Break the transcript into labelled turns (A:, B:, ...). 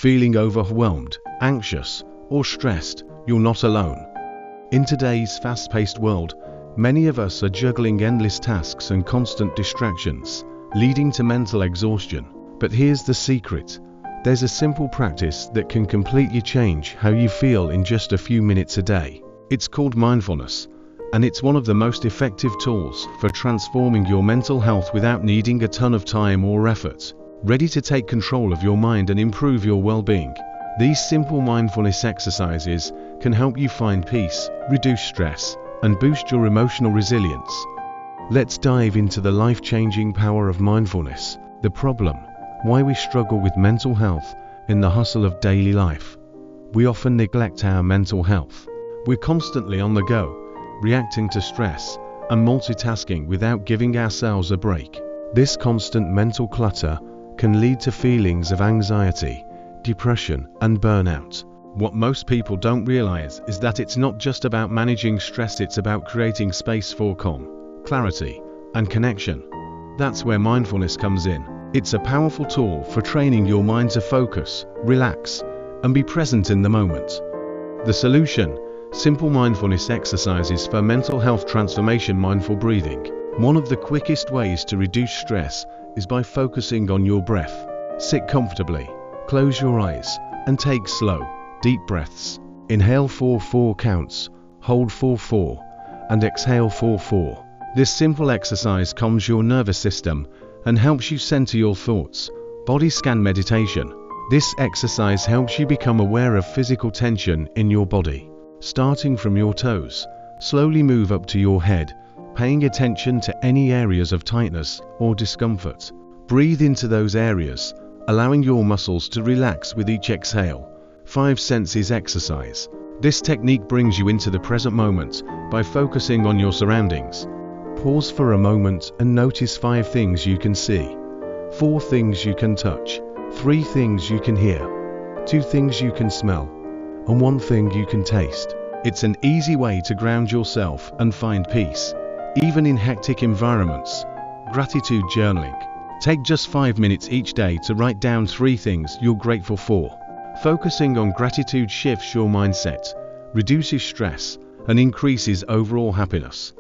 A: Feeling overwhelmed, anxious, or stressed, you're not alone. In today's fast-paced world, many of us are juggling endless tasks and constant distractions, leading to mental exhaustion. But here's the secret. There's a simple practice that can completely change how you feel in just a few minutes a day. It's called mindfulness, and it's one of the most effective tools for transforming your mental health without needing a ton of time or effort. Ready to take control of your mind and improve your well-being? These simple mindfulness exercises can help you find peace, reduce stress, and boost your emotional resilience. Let's dive into the life-changing power of mindfulness. The problem: why we struggle with mental health in the hustle of daily life. We often neglect our mental health. We're constantly on the go, reacting to stress and multitasking without giving ourselves a break. This constant mental clutter can lead to feelings of anxiety, depression, and burnout. What most people don't realize is that it's not just about managing stress, it's about creating space for calm, clarity, and connection. That's where mindfulness comes in. It's a powerful tool for training your mind to focus, relax, and be present in the moment. The solution: simple mindfulness exercises for mental health transformation. Mindful breathing. One of the quickest ways to reduce stress is by focusing on your breath. Sit comfortably, close your eyes, and take slow, deep breaths. Inhale for 4 counts, hold for 4, and exhale for 4. This simple exercise calms your nervous system and helps you center your thoughts. Body scan meditation. This exercise helps you become aware of physical tension in your body. Starting from your toes, slowly move up to your head, paying attention to any areas of tightness or discomfort. Breathe into those areas, allowing your muscles to relax with each exhale. 5 senses exercise. This technique brings you into the present moment by focusing on your surroundings. Pause for a moment and notice 5 things you can see, 4 things you can touch, 3 things you can hear, 2 things you can smell, and 1 thing you can taste. It's an easy way to ground yourself and find peace, even in hectic environments. Gratitude journaling. Take just 5 minutes each day to write down 3 things you're grateful for. Focusing on gratitude shifts your mindset, reduces stress, and increases overall happiness.